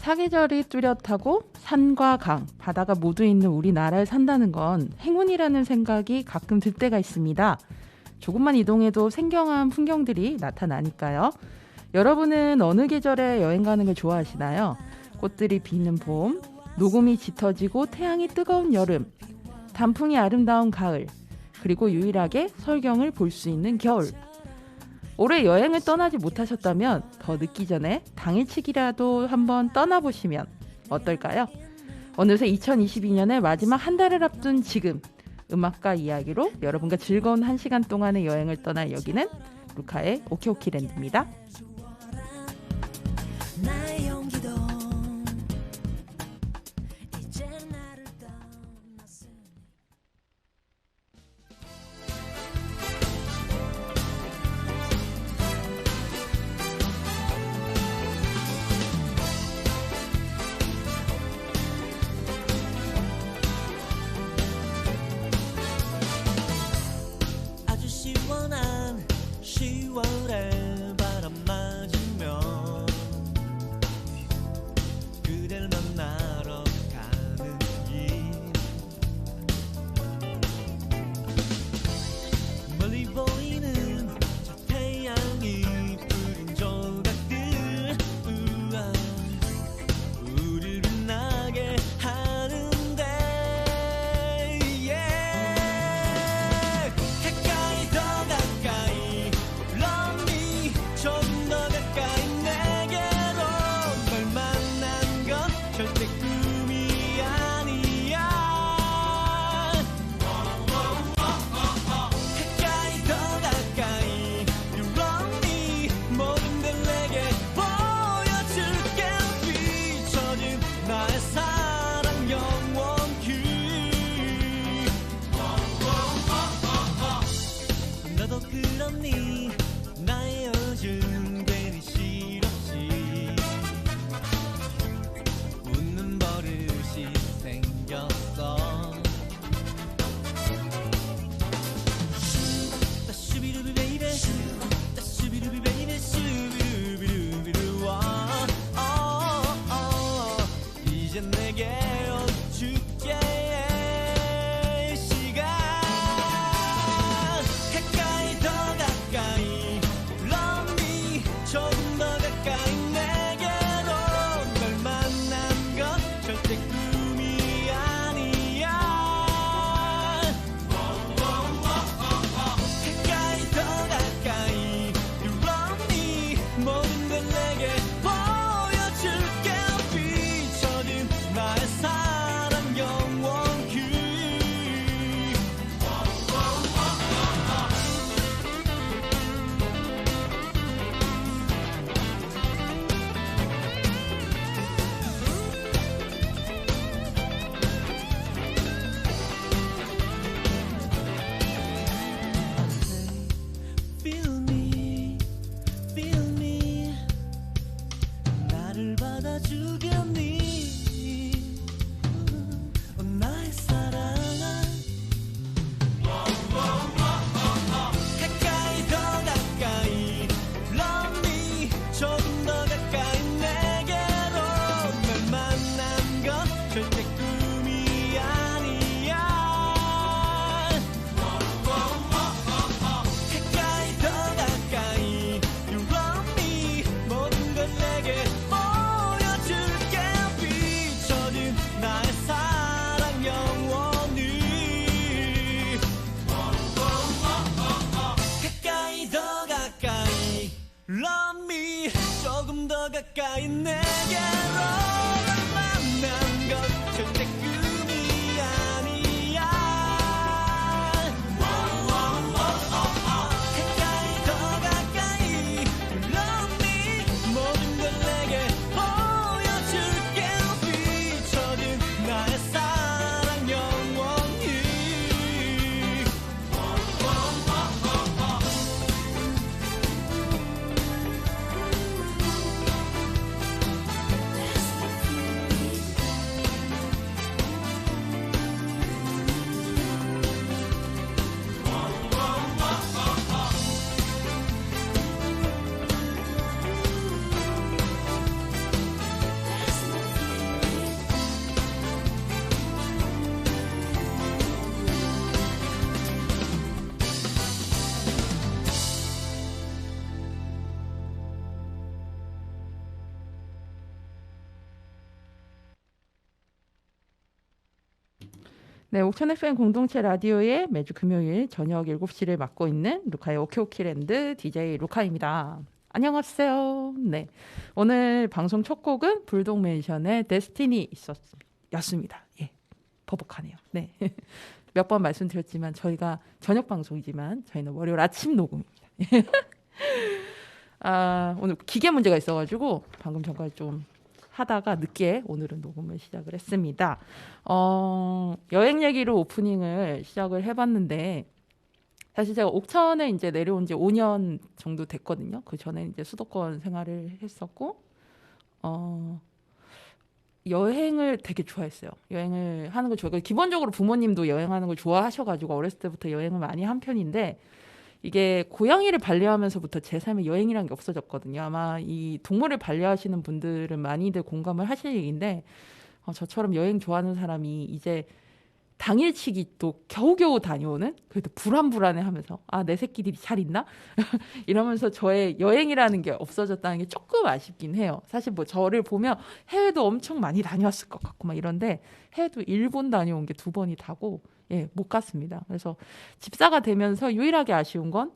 사계절이 뚜렷하고 산과 강, 바다가 모두 있는 우리나라에 산다는 건 행운이라는 생각이 가끔 들 때가 있습니다. 조금만 이동해도 생경한 풍경들이 나타나니까요. 여러분은 어느 계절에 여행 가는 걸 좋아하시나요? 꽃들이 피는 봄, 녹음이 짙어지고 태양이 뜨거운 여름, 단풍이 아름다운 가을, 그리고 유일하게 설경을 볼 수 있는 겨울. 올해 여행을 떠나지 못하셨다면 더 늦기 전에 당일치기라도 한번 떠나보시면 어떨까요? 어느새 2022년의 마지막 한 달을 앞둔 지금, 음악과 이야기로 여러분과 즐거운 한 시간 동안의 여행을 떠날 여기는 루카의 오케오키랜드입니다. 가까이 내게로 만난 것 절대 꿈이 아니야. 가까이 더 가까이 Love me 모든 걸 내게 보여줄게. 비춰진 나의 사랑 영원히. 네, 옥천 FM 공동체 라디오의 매주 금요일 저녁 7시를 맡고 있는 루카의 오키오키랜드 DJ 루카입니다. 안녕하세요. 네, 오늘 방송 첫 곡은 불독맨션의 데스티니 였습니다. 예, 버벅하네요. 네, 몇 번 말씀드렸지만 저희가 저녁 방송이지만 저희는 월요일 아침 녹음입니다. 오늘 기계 문제가 있어가지고 방금 전까지 좀 하다가 늦게 오늘은 녹음을 시작을 했습니다. 여행 얘기로 오프닝을 시작을 해봤는데 사실 제가 옥천에 이제 내려온 지 5년 정도 됐거든요. 그 전에 이제 수도권 생활을 했었고 여행을 되게 좋아했어요. 여행을 하는 걸 좋아해요. 기본적으로 부모님도 여행하는 걸 좋아하셔가지고 어렸을 때부터 여행을 많이 한 편인데 이게 고양이를 반려하면서부터 제 삶에 여행이란 게 없어졌거든요. 아마 이 동물을 반려하시는 분들은 많이들 공감을 하실 얘기인데 저처럼 여행 좋아하는 사람이 이제 당일치기 또 겨우겨우 다녀오는 그래도 불안불안해하면서 내 새끼들이 잘 있나? 이러면서 저의 여행이라는 게 없어졌다는 게 조금 아쉽긴 해요. 사실 뭐 저를 보면 해외도 엄청 많이 다녀왔을 것 같고 막 이런데 해외도 일본 다녀온 게 2번이 다고 못 갔습니다. 그래서 집사가 되면서 유일하게 아쉬운 건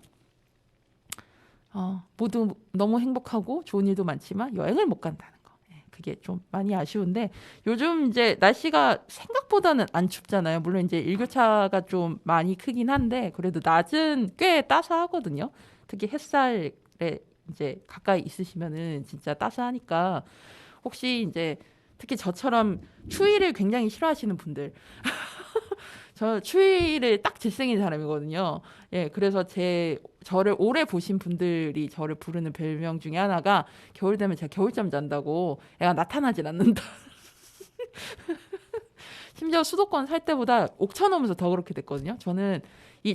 모두 너무 행복하고 좋은 일도 많지만 여행을 못 간다는 거. 그게 좀 많이 아쉬운데 요즘 이제 날씨가 생각보다는 안 춥잖아요. 물론 이제 일교차가 좀 많이 크긴 한데 그래도 낮은 꽤 따스하거든요. 특히 햇살에 이제 가까이 있으시면은 진짜 따스하니까 혹시 이제 특히 저처럼 추위를 굉장히 싫어하시는 분들 저 추위를 딱 질색인 사람이거든요. 예, 그래서 저를 오래 보신 분들이 저를 부르는 별명 중에 하나가 겨울 되면 제가 겨울잠 잔다고 애가 나타나질 않는다. 심지어 수도권 살 때보다 옥천 오면서 더 그렇게 됐거든요. 저는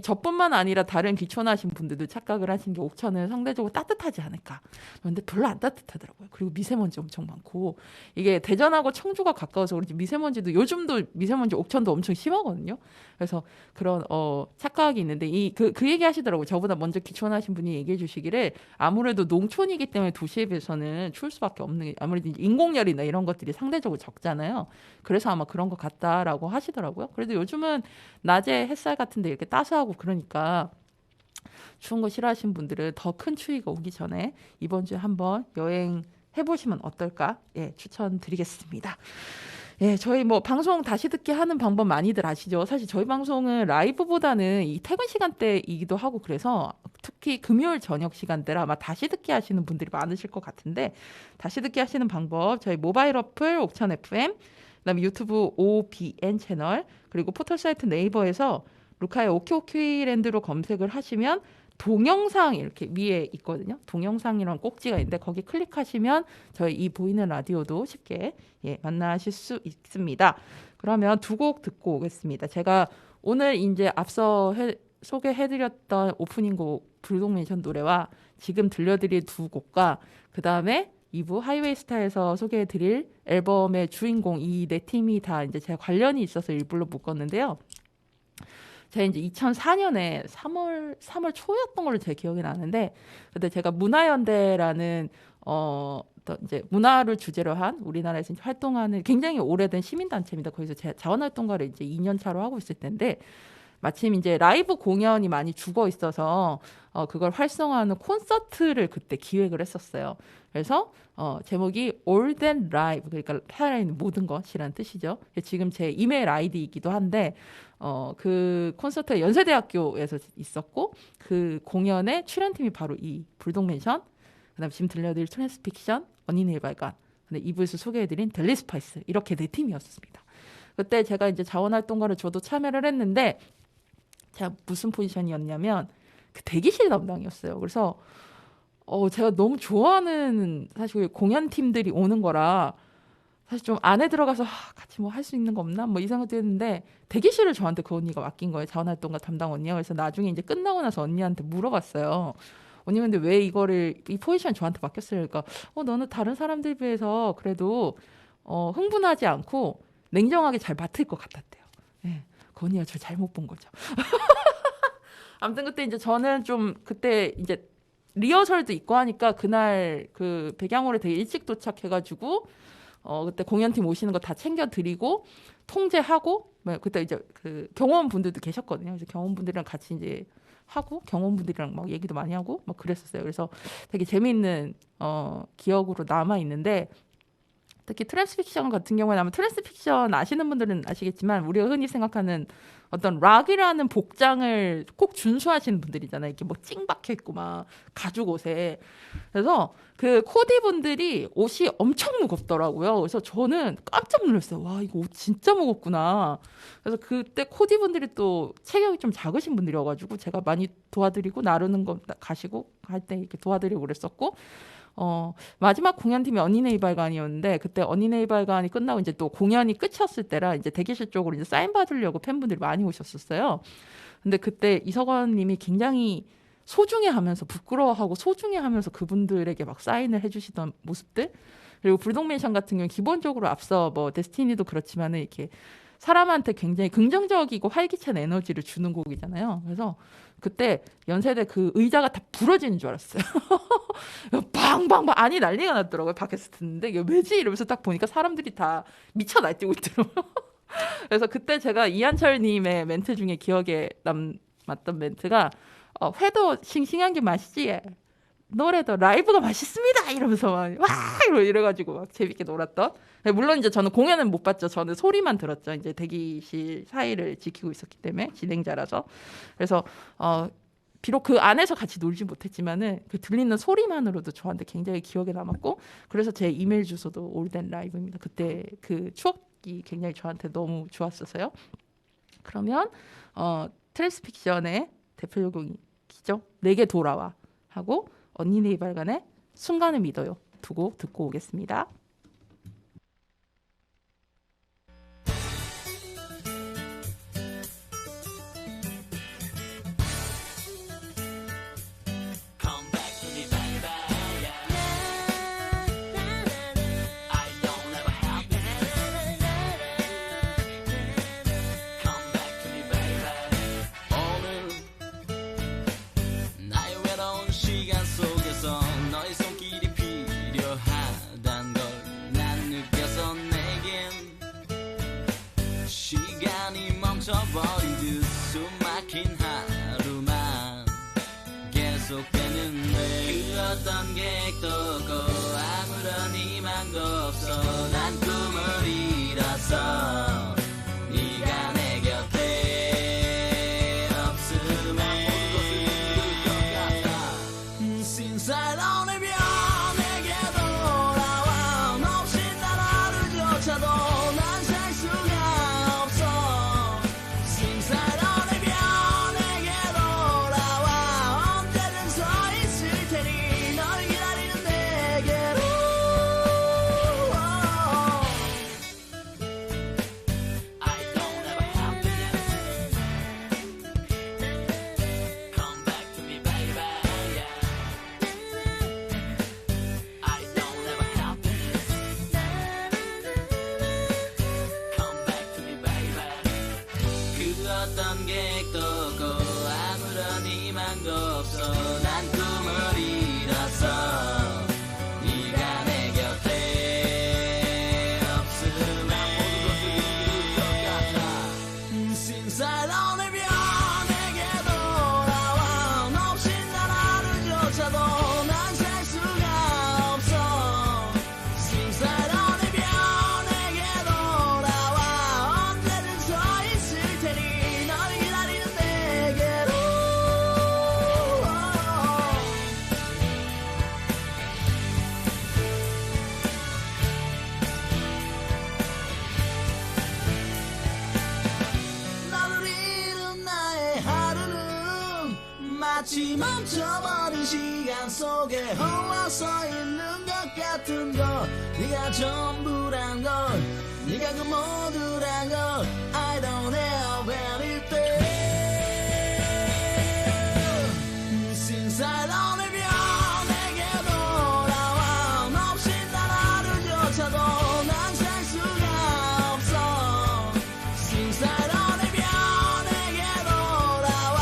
저뿐만 아니라 다른 귀촌하신 분들도 착각을 하신 게 옥천은 상대적으로 따뜻하지 않을까. 그런데 별로 안 따뜻하더라고요. 그리고 미세먼지 엄청 많고 이게 대전하고 청주가 가까워서 그런지 미세먼지도 요즘도 미세먼지 옥천도 엄청 심하거든요. 그래서 그런 착각이 있는데 그 얘기 하시더라고요. 저보다 먼저 귀촌하신 분이 얘기해 주시기를 아무래도 농촌이기 때문에 도시에 비해서는 추울 수밖에 없는 게 아무래도 인공열이나 이런 것들이 상대적으로 적잖아요. 그래서 아마 그런 것 같다라고 하시더라고요. 그래도 요즘은 낮에 햇살 같은데 이렇게 따스하고 그러니까 추운 거 싫어하시는 분들은 더 큰 추위가 오기 전에 이번 주에 한번 여행 해보시면 어떨까? 추천드리겠습니다. 저희 뭐 방송 다시 듣기 하는 방법 많이들 아시죠? 사실 저희 방송은 라이브보다는 이 퇴근 시간대이기도 하고 그래서 특히 금요일 저녁 시간대라 아마 다시 듣기 하시는 분들이 많으실 것 같은데 다시 듣기 하시는 방법 저희 모바일 어플 옥천 FM 그다음에 유튜브 OBN 채널 그리고 포털 사이트 네이버에서 루카의 오키오키랜드로 검색을 하시면 동영상 이렇게 위에 있거든요. 동영상이라는 꼭지가 있는데 거기 클릭하시면 저희 이 보이는 라디오도 쉽게 만나실 수 있습니다. 그러면 2곡 듣고 오겠습니다. 제가 오늘 이제 앞서 소개해드렸던 오프닝 곡 불독맨션 노래와 지금 들려드릴 2곡과 그 다음에 2부 하이웨이 스타에서 소개해드릴 앨범의 주인공 이 네 팀이 다 이제 제가 관련이 있어서 일부러 묶었는데요. 제가 이제 2004년에 3월 초였던 걸로 제 기억이 나는데 그때 제가 문화연대라는 이제 문화를 주제로 한 우리나라에서 활동하는 굉장히 오래된 시민단체입니다. 거기서 제 자원활동가를 이제 2년 차로 하고 있을 텐데 마침 이제 라이브 공연이 많이 죽어 있어서 그걸 활성화하는 콘서트를 그때 기획을 했었어요. 그래서 제목이 All That Live 그러니까 살아있는 모든 것이라는 뜻이죠. 지금 제 이메일 아이디이기도 한데 그 콘서트가 연세대학교에서 있었고 그 공연의 출연팀이 바로 이 불독맨션 그다음에 지금 들려드릴 트랜스픽션 언니네 일발관 근데 2부에서 소개해드린 델리 스파이스 이렇게 4팀이었습니다. 그때 제가 이제 자원활동가를 저도 참여를 했는데 제가 무슨 포지션이었냐면 그 대기실 담당이었어요. 그래서 제가 너무 좋아하는 사실 공연팀들이 오는 거라 사실 좀 안에 들어가서 같이 뭐 할 수 있는 거 없나 뭐 이 생각도 했는데 대기실을 저한테 그 언니가 맡긴 거예요. 자원활동가 담당 언니가. 그래서 나중에 이제 끝나고 나서 언니한테 물어봤어요. 언니 근데 왜 이 포지션 저한테 맡겼어요? 그러니까 너는 다른 사람들 비해서 그래도 흥분하지 않고 냉정하게 잘 맡을 것 같았대요. 그 언니가 저 잘못 본 거죠. 아무튼 그때 이제 저는 좀 그때 이제 리허설도 있고 하니까 그날 그 백양홀에 되게 일찍 도착해가지고 그때 공연팀 오시는 거 다 챙겨드리고 통제하고 그때 이제 그 경호원분들도 계셨거든요. 그래서 경호원분들이랑 같이 이제 하고 경호원분들이랑 막 얘기도 많이 하고 막 그랬었어요. 그래서 되게 재미있는 기억으로 남아 있는데 특히 트랜스픽션 같은 경우에 아마 트랜스픽션 아시는 분들은 아시겠지만 우리가 흔히 생각하는 어떤 락이라는 복장을 꼭 준수하시는 분들이잖아요. 이렇게 뭐 찡박혀 있고 막 가죽 옷에. 그래서 그 코디 분들이 옷이 엄청 무겁더라고요. 그래서 저는 깜짝 놀랐어요. 와, 이거 옷 진짜 무겁구나. 그래서 그때 코디 분들이 또 체격이 좀 작으신 분들이어가지고 제가 많이 도와드리고 나르는 거 가시고 할 때 이렇게 도와드리고 그랬었고. 마지막 공연팀이 언니네 이발관이었는데 그때 언니네 이발관이 끝나고 이제 또 공연이 끝이었을 때라 이제 대기실 쪽으로 이제 사인 받으려고 팬분들이 많이 오셨었어요. 근데 그때 이석원님이 굉장히 소중해하면서 부끄러워하고 소중해하면서 그분들에게 막 사인을 해주시던 모습들 그리고 불독맨션 같은 경우 기본적으로 앞서 뭐 데스티니도 그렇지만은 이렇게 사람한테 굉장히 긍정적이고 활기찬 에너지를 주는 곡이잖아요. 그래서 그때 연세대 그 의자가 다 부러지는 줄 알았어요. 방방방 아니 난리가 났더라고요. 밖에서 듣는데 이게 왜지 이러면서 딱 보니까 사람들이 다 미쳐 날뛰고 있더라고요. 그래서 그때 제가 이한철님의 멘트 중에 기억에 남았던 멘트가 회도 싱싱한 게 맛있지 노래도 라이브가 맛있습니다 이러면서 막 와 이래가지고 막 재밌게 놀았던. 물론 이제 저는 공연은 못 봤죠. 저는 소리만 들었죠. 이제 대기실 사이를 지키고 있었기 때문에 진행자라서. 그래서 비록 그 안에서 같이 놀지 못했지만은 그 들리는 소리만으로도 저한테 굉장히 기억에 남았고 그래서 제 이메일 주소도 올덴 라이브입니다. 그때 그 추억이 굉장히 저한테 너무 좋았어서요. 그러면 트랜스픽션의 대표곡이죠. 내게 돌아와 하고 언니네 이발관의 순간을 믿어요. 두 곡 듣고 오겠습니다. 버린 듯 숨막힌 하루만 계속되는데 그 어떤 계획도 없고 아무런 희망도 없어 난 꿈을 잃었어 네가 내 곁에 없음에 Since I don't have you 내게 돌아와 너 없이 난 하루조차도 난 살 수가 없어 Since I don't have you 내게 돌아와 언제든 서 있을 테니 널 기다리는 내게로 I don't have happiness Come back to me baby I don't have happiness Come back to me baby 그 어떤 계획도 없고 아무런 희망도 없어 난 꿈을 잃었어 네가 내 곁에 없음에 Since I don't have you 내게 돌아와 너 없이 난 하루조차도 난 살 수가 없어 Since I don't have you 내게 돌아와 언제든 서 있을 테니 널 기다리는 내게로 너를 잃은 나의 하루는 마치 멈춰버린 시간 속에 홀로 서 있는 것 같은 걸 네가 전부란 걸 네가 그 모두란 걸 I don't have anything Since I don't have you 내게 돌아와 너 없이 난 하루조차도 난 살 수가 없어 Since I don't have you 내게 돌아와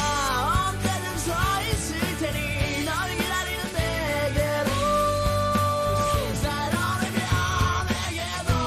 언제든 서 있을 테니 널 기다리는 내게로 Since I don't have you 내게 돌아와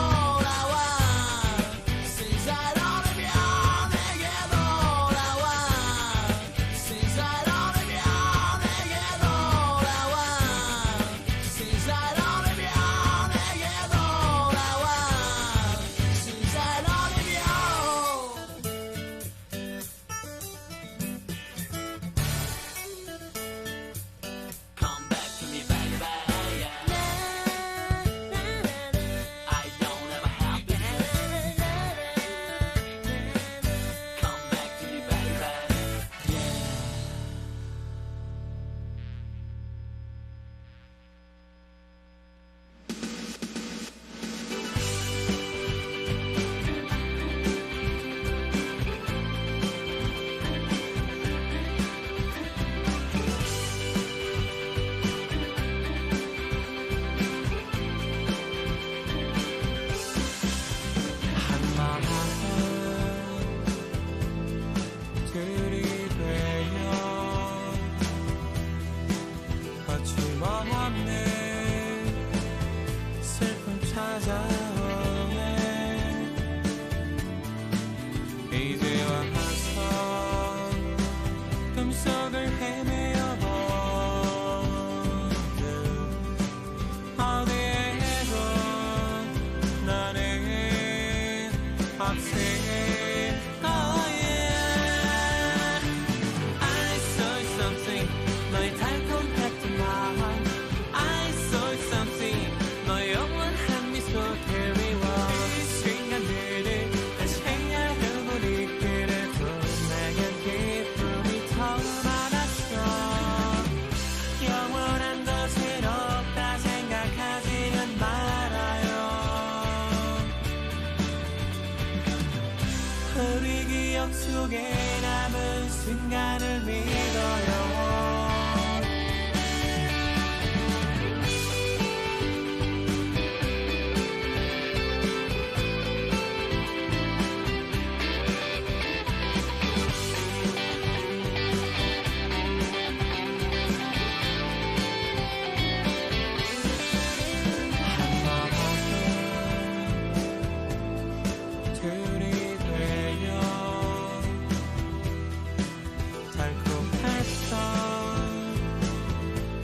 없이 oh yeah I saw something 너의 달콤했던 말 I saw something 너의 영원한 미소 그리워 이 순간들을 다시 헤아려보니 그래도 내겐 기쁨이 더 많았어 영원한 것을 없다 생각하지는 말아요 우리 기억 속에 남은 순간을 믿어요 둘이 되어 달콤했던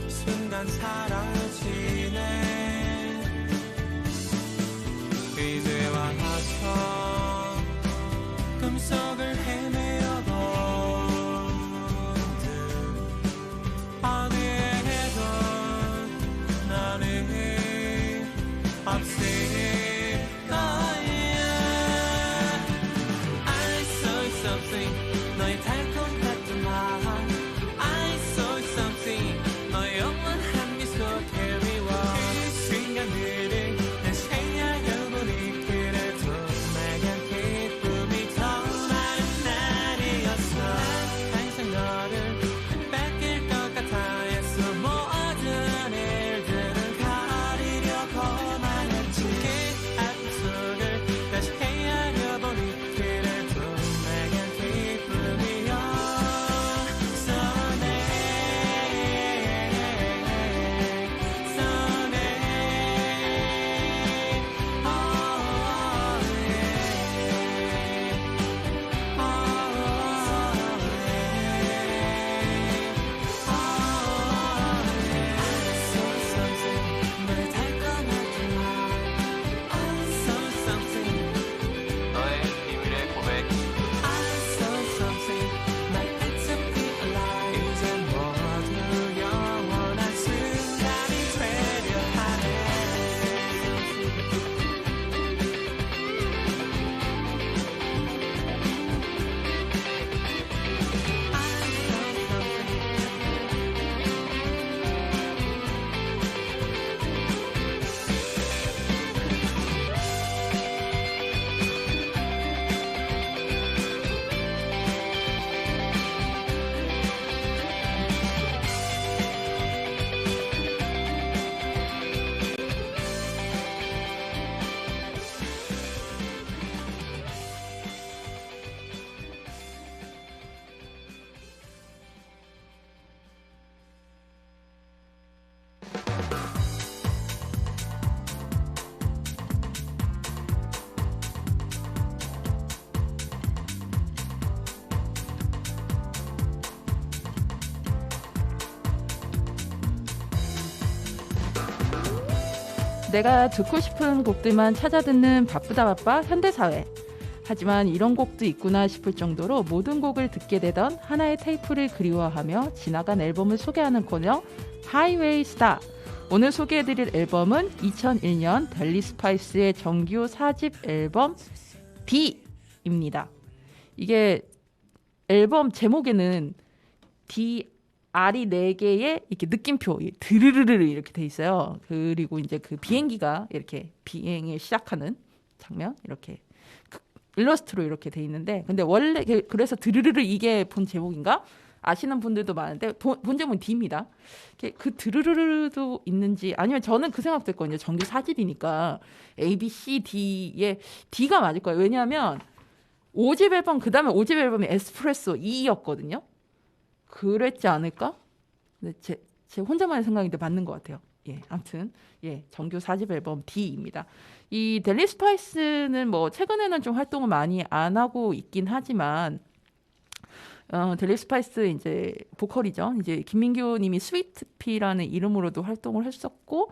순간 사라지네 이제 와서 꿈속을 헤매어본 듯 어디에도 너는 없이 너의 달콤했던 말 I saw something 너의 영원한 미소 그리워 이 순간들을 다시 헤아려보니 그래도 내겐 기쁨이 더 많은 날이었어 항상 너를 뺏길 것 같아 애써 모든 일들을 가리려고만 했지 그 아픔 속을 다시 헤아려보니 그래도 내겐 내가 듣고 싶은 곡들만 찾아 듣는 바쁘다 바빠 현대사회. 하지만 이런 곡도 있구나 싶을 정도로 모든 곡을 듣게 되던 하나의 테이프를 그리워하며 지나간 앨범을 소개하는 코너 하이웨이 스타. 오늘 소개해드릴 앨범은 2001년 델리 스파이스의 정규 4집 앨범 D입니다. 이게 앨범 제목에는 D R이 4개의 이렇게 느낌표 드르르르 이렇게 돼 있어요. 그리고 이제 그 비행기가 이렇게 비행을 시작하는 장면 이렇게 일러스트로 이렇게 돼 있는데, 근데 원래 그래서 드르르르 이게 본 제목인가 아시는 분들도 많은데 본 제목은 D입니다. 그 드르르르도 있는지 아니면 저는 그 생각도 했거든요. 정규 4집이니까 A, B, C, D의 D가 맞을 거예요. 왜냐하면 5집 앨범 그 다음에 5집 앨범이 에스프레소 2였거든요. 그랬지 않을까? 근데 제 혼자만의 생각인데 맞는 것 같아요. 예, 아무튼 정규 4집 앨범 D입니다. 이 델리 스파이스는 뭐 최근에는 좀 활동을 많이 안 하고 있긴 하지만 델리 스파이스 이제 보컬이죠. 이제 김민규님이 스위트피라는 이름으로도 활동을 했었고,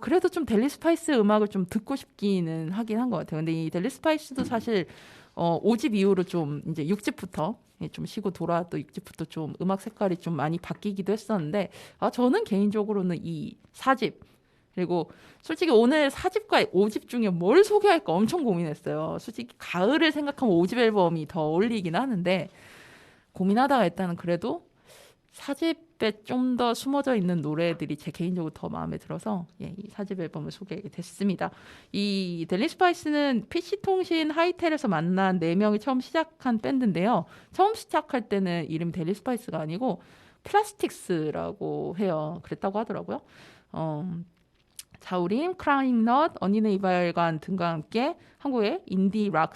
그래도 좀 델리 스파이스 음악을 좀 듣고 싶기는 하긴 한 것 같아요. 근데 이 델리 스파이스도 사실 5집 이후로 좀 이제 6집부터 좀 쉬고 돌아왔던 6집부터 좀 음악 색깔이 좀 많이 바뀌기도 했었는데, 저는 개인적으로는 이 4집, 그리고 솔직히 오늘 4집과 5집 중에 뭘 소개할까 엄청 고민했어요. 솔직히 가을을 생각하면 5집 앨범이 더 어울리긴 하는데, 고민하다가 일단은 그래도 4집에 좀 더 숨어져 있는 노래들이 제 개인적으로 더 마음에 들어서 이 4집 앨범을 소개하게 됐습니다. 이 델리 스파이스는 PC통신 하이텔에서 만난 4명이 처음 시작한 밴드인데요. 처음 시작할 때는 이름이 델리 스파이스가 아니고 플라스틱스라고 해요. 그랬다고 하더라고요. 자우림, 크라잉넛, 언니네 이발관 등과 함께 한국의 인디 락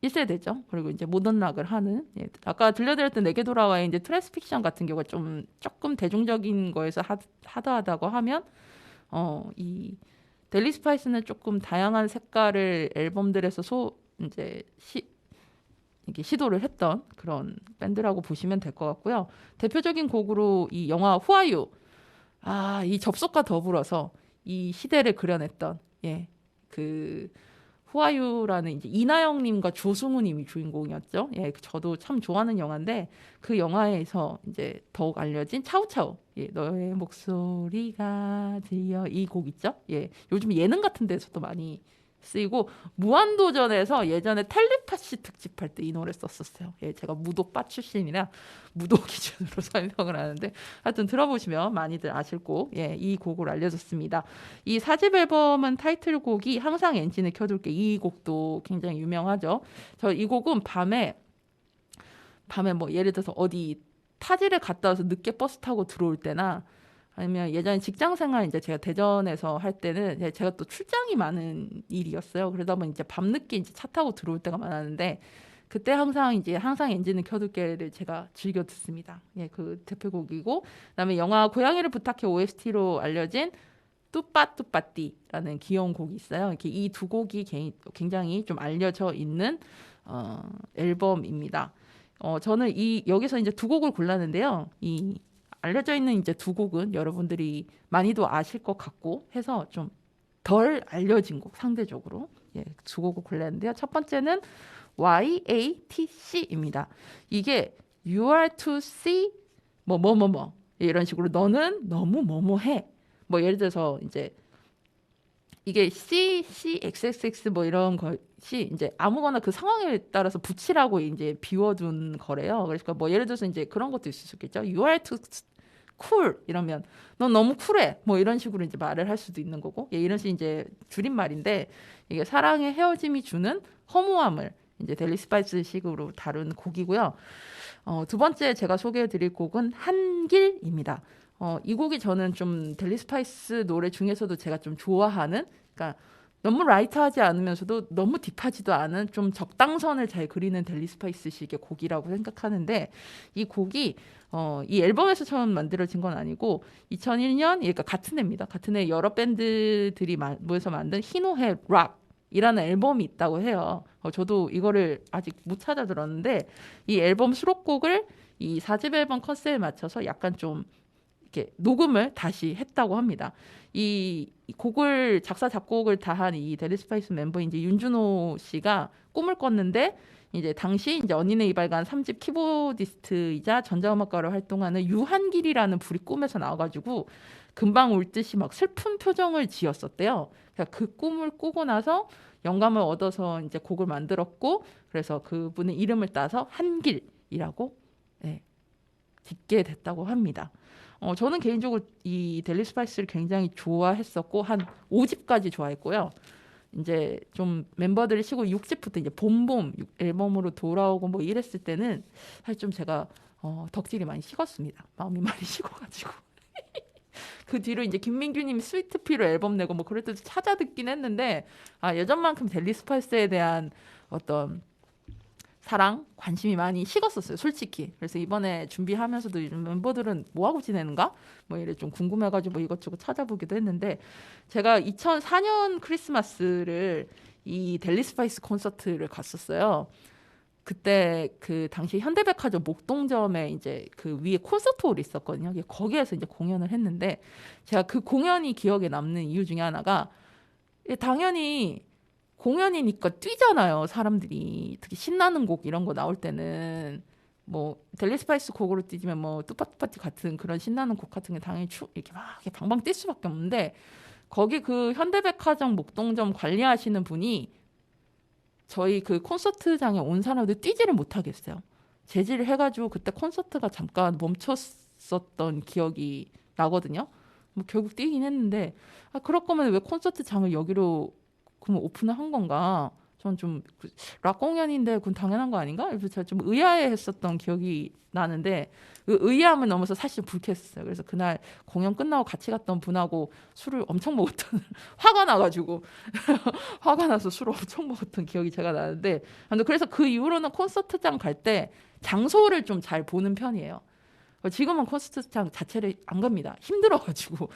1세대죠. 그리고 이제 모던 락을 하는, 아까 들려드렸던 내게 돌아와의 이제 트랜스픽션 같은 경우가 조금 대중적인 거에서 하드하다고 하면 이 델리 스파이스는 조금 다양한 색깔을 앨범들에서 이제 이게 시도를 했던 그런 밴드라고 보시면 될 것 같고요. 대표적인 곡으로 이 영화 후아유, 이 접속과 더불어서 이 시대를 그려냈던 그 후아유라는 이제 이나영님과 조승우님이 주인공이었죠. 저도 참 좋아하는 영화인데 그 영화에서 이제 더욱 알려진 차우차우, 너의 목소리가 들려, 이 곡 있죠. 요즘 예능 같은 데서도 많이 쓰이고, 무한도전에서 예전에 텔레파시 특집할 때 이 노래 썼었어요. 제가 무도빠 출신이라 무도 기준으로 설명을 하는데, 하여튼 들어보시면 많이들 아실 곡, 이 곡을 알려줬습니다. 이 4집 앨범은 타이틀곡이 항상 엔진을 켜둘게, 이 곡도 굉장히 유명하죠. 저 이 곡은 밤에 뭐 예를 들어서 어디 타지를 갔다 와서 늦게 버스 타고 들어올 때나, 아니면 예전에 직장 생활 이제 제가 대전에서 할 때는 제가 또 출장이 많은 일이었어요. 그러다 보면 이제 밤늦게 이제 차 타고 들어올 때가 많았는데, 그때 항상 엔진을 켜둘게를 제가 즐겨 듣습니다. 그 대표곡이고, 그다음에 영화 고양이를 부탁해 OST로 알려진 뚜빠뚜빠띠라는 귀여운 곡이 있어요. 이렇게 이 두 곡이 굉장히 좀 알려져 있는 앨범입니다. 저는 여기서 이제 두 곡을 골랐는데요. 이 알려져 있는 이제 두 곡은 여러분들이 많이도 아실 것 같고 해서 좀 덜 알려진 곡, 상대적으로 두 곡을 골랐는데요. 첫 번째는 YATC입니다. 이게 You are to see 뭐뭐뭐뭐 이런 식으로, 너는 너무 뭐뭐해. 뭐 예를 들어서 이제 이게 CXXX 뭐 이런 것이 이제 아무거나 그 상황에 따라서 붙이라고 이제 비워둔 거래요. 그러니까 뭐 예를 들어서 이제 그런 것도 있을 수 있겠죠. You are too cool 이러면 넌 너무 쿨해. 뭐 이런 식으로 이제 말을 할 수도 있는 거고. 이런 식의 이제 줄임말인데, 이게 사랑의 헤어짐이 주는 허무함을 이제 델리 스파이스 식으로 다룬 곡이고요. 두 번째 제가 소개해드릴 곡은 한길입니다. 이 곡이 저는 좀 델리 스파이스 노래 중에서도 제가 좀 좋아하는, 그러니까 너무 라이트하지 않으면서도 너무 딥하지도 않은 좀 적당선을 잘 그리는 델리 스파이스식의 곡이라고 생각하는데, 이 곡이 이 앨범에서 처음 만들어진 건 아니고 2001년, 그러니까 같은 해입니다. 같은 해 여러 밴드들이 모여서 만든 희노애 락이라는 앨범이 있다고 해요. 저도 이거를 아직 못 찾아 들었는데, 이 앨범 수록곡을 이 4집 앨범 컨셉에 맞춰서 약간 좀 이렇게 녹음을 다시 했다고 합니다. 이 곡을 작사 작곡을 다 한 이 델리 스파이스 멤버인 이제 윤준호 씨가 꿈을 꿨는데, 이제 당시 이제 언니네 이발관 3집 키보디스트이자 전자음악가로 활동하는 유한길이라는 불이 꿈에서 나와가지고 금방 울 듯이 막 슬픈 표정을 지었었대요. 그러니까 그 꿈을 꾸고 나서 영감을 얻어서 이제 곡을 만들었고, 그래서 그분의 이름을 따서 한길이라고 짓게 됐다고 합니다. 저는 개인적으로 이 델리 스파이스를 굉장히 좋아했었고, 한 5집까지 좋아했고요. 이제 좀 멤버들이 쉬고 6집부터 이제 봄봄 앨범으로 돌아오고 뭐 이랬을 때는 사실 좀 제가 덕질이 많이 식었습니다. 마음이 많이 식어가지고. 그 뒤로 이제 김민규님 스위트피로 앨범 내고 뭐 그럴 때도 찾아 듣긴 했는데, 예전만큼 델리 스파이스에 대한 어떤 사랑, 관심이 많이 식었었어요, 솔직히. 그래서 이번에 준비하면서도 멤버들은 뭐하고 지내는가? 뭐 이래 좀 궁금해가지고 뭐 이것저것 찾아보기도 했는데, 제가 2004년 크리스마스를 이 델리 스파이스 콘서트를 갔었어요. 그때 그 당시 현대백화점 목동점에 이제 그 위에 콘서트홀이 있었거든요. 거기에서 이제 공연을 했는데 제가 그 공연이 기억에 남는 이유 중에 하나가 당연히 공연이니까 뛰잖아요. 사람들이 특히 신나는 곡 이런 거 나올 때는 뭐 델리 스파이스 곡으로 뛰지만 뭐 뚜빠뚜빠티 같은 그런 신나는 곡 같은 게 당연히 이렇게 막 이렇게 방방 뛸 수밖에 없는데 거기 그 현대백화점 목동점 관리하시는 분이 저희 그 콘서트장에 온 사람들 뛰지를 못하겠어요. 제지를 해가지고 그때 콘서트가 잠깐 멈췄었던 기억이 나거든요. 뭐 결국 뛰긴 했는데 그럴 거면 왜 콘서트장을 여기로 그럼 오픈을 한 건가? 전 좀 락 공연인데 그건 당연한 거 아닌가? 그래서 제가 좀 의아해했었던 기억이 나는데 그 의아함을 넘어서 사실 불쾌했어요. 그래서 그날 공연 끝나고 같이 갔던 분하고 술을 엄청 먹었던 화가 나가지고 화가 나서 술을 엄청 먹었던 기억이 제가 나는데 그래서 그 이후로는 콘서트장 갈 때 장소를 좀 잘 보는 편이에요. 지금은 콘서트장 자체를 안 갑니다. 힘들어가지고.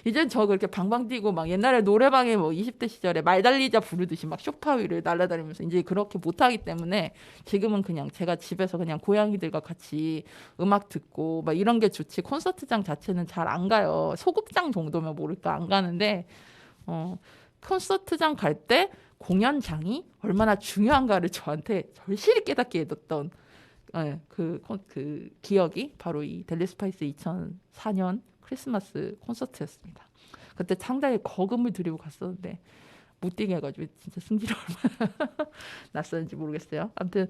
이젠 저 그렇게 방방 뛰고 막 옛날에 노래방에 뭐 20대 시절에 말 달리자 부르듯이 막 소파 위를 날아다니면서 이제 그렇게 못하기 때문에 지금은 그냥 제가 집에서 그냥 고양이들과 같이 음악 듣고 막 이런 게 좋지 콘서트장 자체는 잘 안 가요. 소극장 정도면 모를까 안 가는데 콘서트장 갈 때 공연장이 얼마나 중요한가를 저한테 절실히 깨닫게 해뒀던 그 기억이 바로 이 델리 스파이스 2004년 크리스마스 콘서트였습니다. 그때 상당히 거금을 들이고 갔었는데 못 뛰게 해가지고 진짜 승질이 얼마나 났었는지 모르겠어요. 아무튼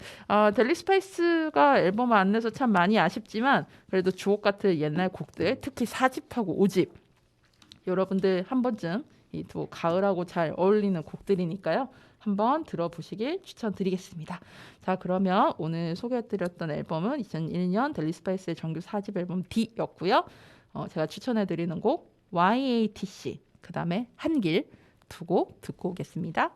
델리 스파이스가 앨범을 안 내서 참 많이 아쉽지만 그래도 주옥 같은 옛날 곡들 특히 4집하고 5집 여러분들 한 번쯤 이 또 가을하고 잘 어울리는 곡들이니까요. 한번 들어보시길 추천드리겠습니다. 자, 그러면 오늘 소개해드렸던 앨범은 2001년 델리 스파이스의 정규 4집 앨범 D였고요. 제가 추천해드리는 곡 YATC, 그 다음에 한길 두 곡 듣고 오겠습니다.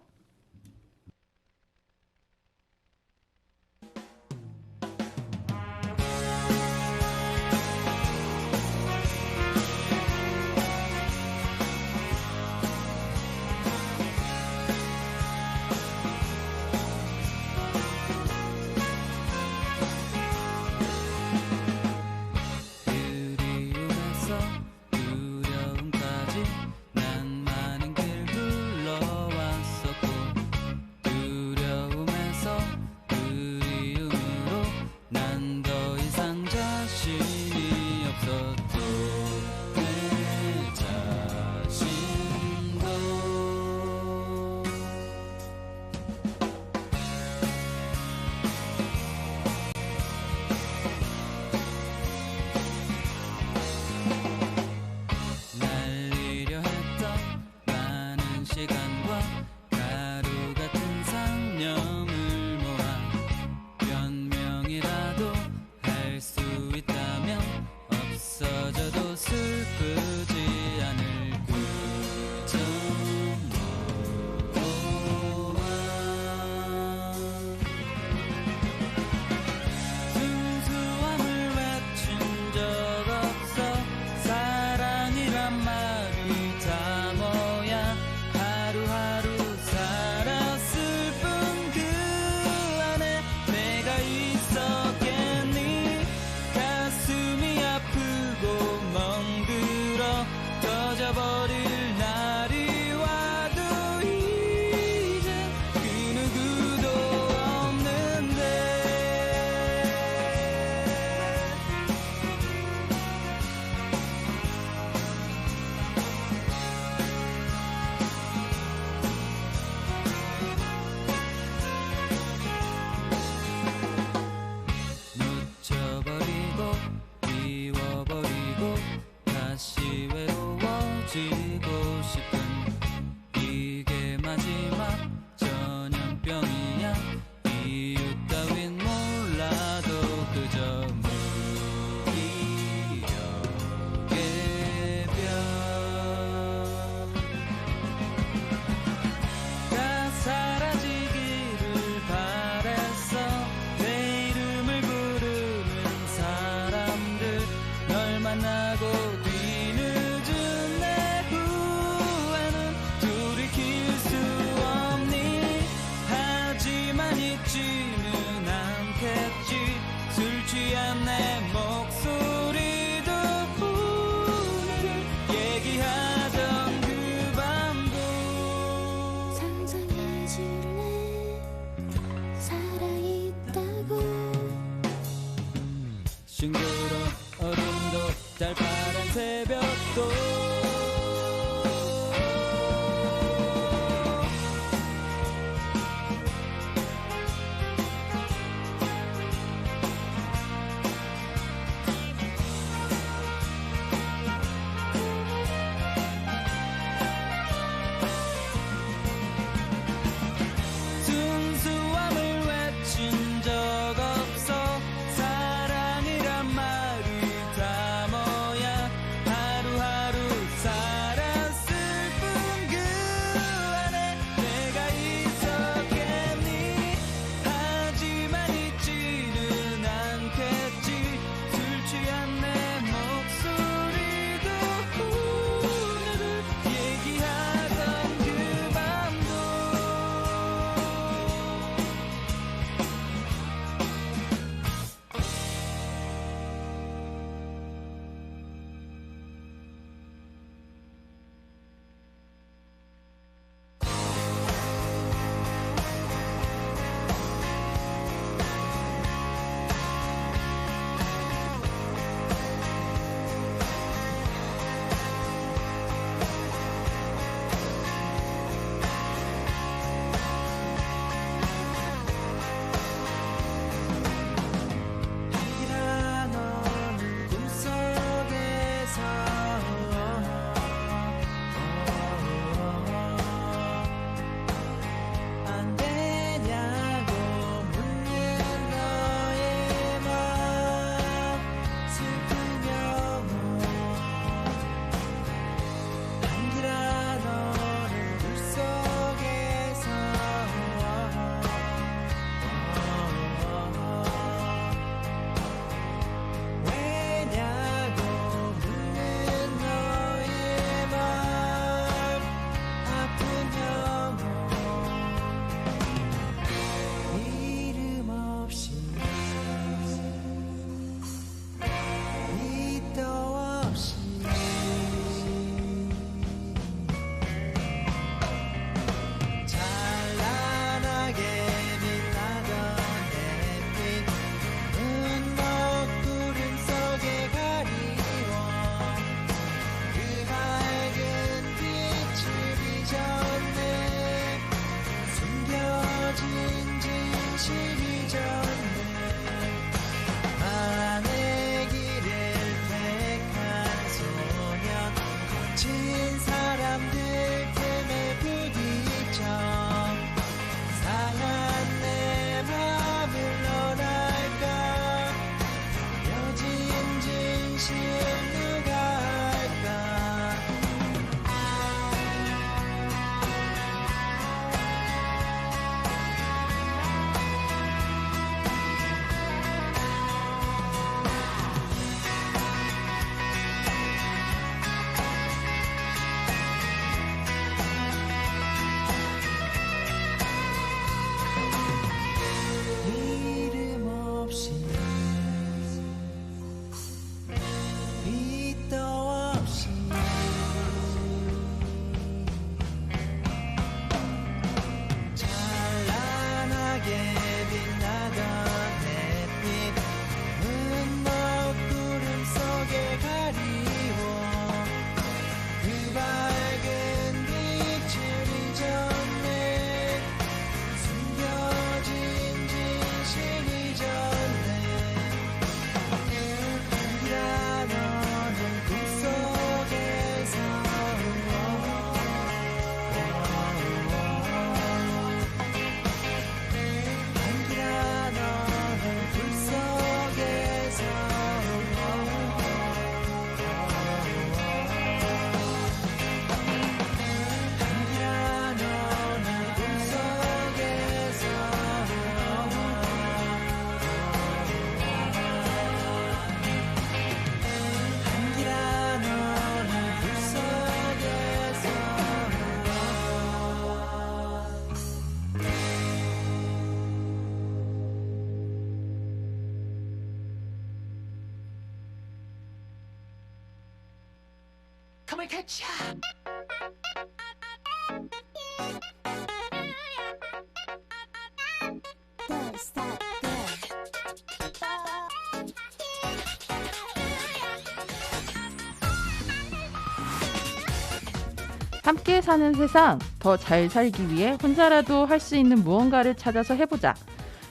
함께 사는 세상, 더 잘 살기 위해 혼자라도 할 수 있는 무언가를 찾아서 해보자.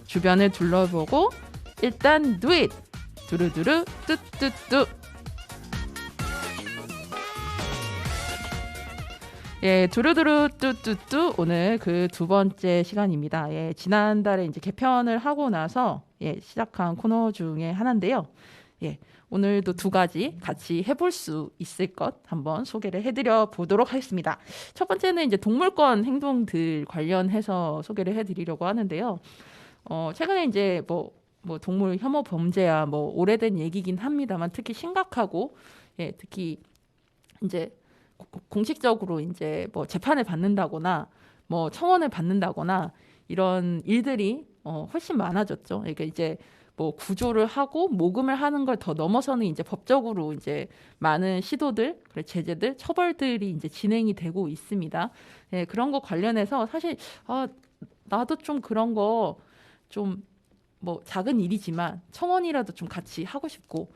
주변을 둘러보고 일단 do it! 두루두루 뚜뚜뚜. 예, 두루두루 뚜뚜뚜. 오늘 그 두 번째 시간입니다. 예, 지난달에 이제 개편을 하고 나서 시작한 코너 중에 하나인데요. 예, 오늘도 두 가지 같이 해볼 수 있을 것 한번 소개를 해드려 보도록 하겠습니다. 첫 번째는 이제 동물권 행동들 관련해서 소개를 해드리려고 하는데요. 최근에 이제 뭐 동물 혐오 범죄야 뭐 오래된 얘기긴 합니다만 특히 심각하고 특히 이제 공식적으로 이제 뭐 재판을 받는다거나 뭐 청원을 받는다거나 이런 일들이 훨씬 많아졌죠. 그러니까 이제 뭐 구조를 하고 모금을 하는 걸 더 넘어서는 이제 법적으로 이제 많은 시도들, 제재들, 처벌들이 이제 진행이 되고 있습니다. 예, 그런 거 관련해서 사실 나도 좀 그런 거 좀 뭐 작은 일이지만 청원이라도 좀 같이 하고 싶고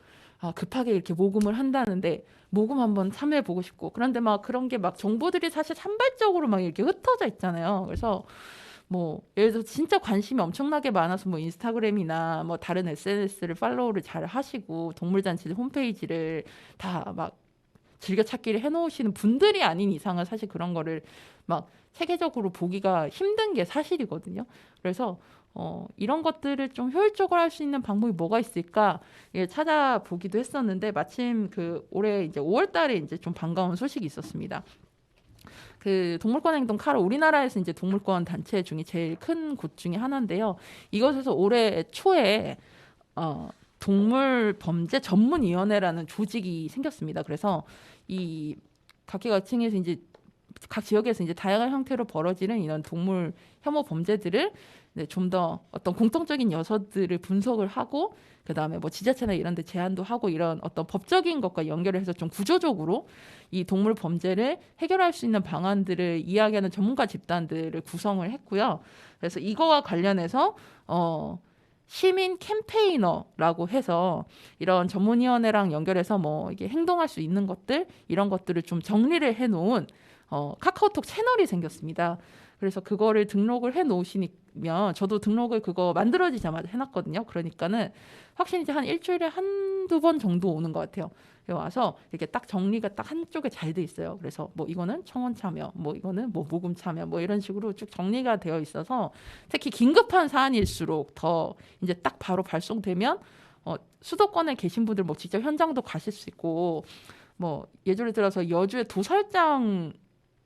급하게 이렇게 모금을 한다는데 모금 한번 참여해 보고 싶고 그런데 막 그런 게 막 정보들이 사실 산발적으로 막 이렇게 흩어져 있잖아요. 그래서 뭐 예를 들어서 진짜 관심이 엄청나게 많아서 뭐 인스타그램이나 뭐 다른 SNS를 팔로우를 잘 하시고 동물잔치 홈페이지를 다 막 즐겨찾기를 해놓으시는 분들이 아닌 이상은 사실 그런 거를 막 체계적으로 보기가 힘든 게 사실이거든요. 그래서 이런 것들을 좀 효율적으로 할 수 있는 방법이 뭐가 있을까 찾아보기도 했었는데 마침 그 올해 이제 5월달에 이제 좀 반가운 소식이 있었습니다. 그 동물권 행동 카라 우리나라에서 이제 동물권 단체 중에 제일 큰 곳 중에 하나인데요. 이것에서 올해 초에 동물 범죄 전문위원회라는 조직이 생겼습니다. 그래서 이 각계각층에서 이제 각 지역에서 이제 다양한 형태로 벌어지는 이런 동물 혐오 범죄들을 좀 더 어떤 공통적인 요소들을 분석을 하고 그다음에 뭐 지자체나 이런 데 제안도 하고 이런 어떤 법적인 것과 연결을 해서 좀 구조적으로 이 동물 범죄를 해결할 수 있는 방안들을 이야기하는 전문가 집단들을 구성을 했고요. 그래서 이거와 관련해서 시민 캠페이너라고 해서 이런 전문위원회랑 연결해서 뭐 이게 행동할 수 있는 것들 이런 것들을 좀 정리를 해놓은 카카오톡 채널이 생겼습니다. 그래서 그거를 등록을 해 놓으시면 저도 등록을 그거 만들어지자마자 해놨거든요. 그러니까는 확실히 이제 한 일주일에 한두 번 정도 오는 것 같아요. 와서 이렇게 딱 정리가 딱 한쪽에 잘 돼 있어요. 그래서 뭐 이거는 청원 참여, 뭐 이거는 뭐 모금 참여, 뭐 이런 식으로 쭉 정리가 되어 있어서 특히 긴급한 사안일수록 더 이제 딱 바로 발송되면 수도권에 계신 분들 뭐 직접 현장도 가실 수 있고 뭐 예를 들어서 여주의 도살장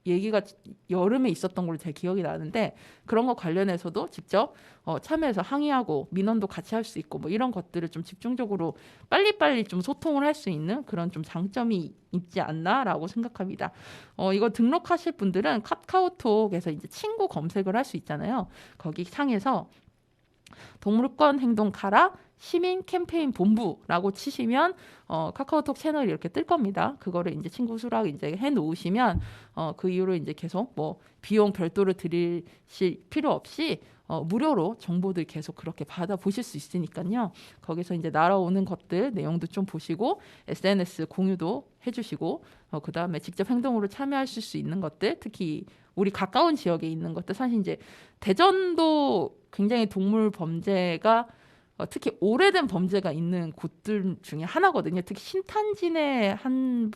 얘기가 여름에 있었던 걸로 제 기억이 나는데 그런 거 관련해서도 직접 참여해서 항의하고 민원도 같이 할 수 있고 뭐 이런 것들을 좀 집중적으로 빨리빨리 좀 소통을 할 수 있는 그런 좀 장점이 있지 않나라고 생각합니다. 이거 등록하실 분들은 카카오톡에서 이제 친구 검색을 할 수 있잖아요. 거기 상에서 동물권 행동 카라 시민 캠페인 본부라고 치시면 카카오톡 채널이 이렇게 뜰 겁니다. 그거를 이제 친구 수락 이제 해 놓으시면 그 이후로 이제 계속 뭐 비용 별도로 드리실 필요 없이 무료로 정보들 계속 그렇게 받아 보실 수 있으니까요. 거기서 이제 날아오는 것들 내용도 좀 보시고 SNS 공유도 해주시고 그 다음에 직접 행동으로 참여하실 수 있는 것들 특히 우리 가까운 지역에 있는 것들 사실 이제 대전도 굉장히 동물 범죄가 특히 오래된 범죄가 있는 곳들 중에 하나거든요. 특히 신탄진의 한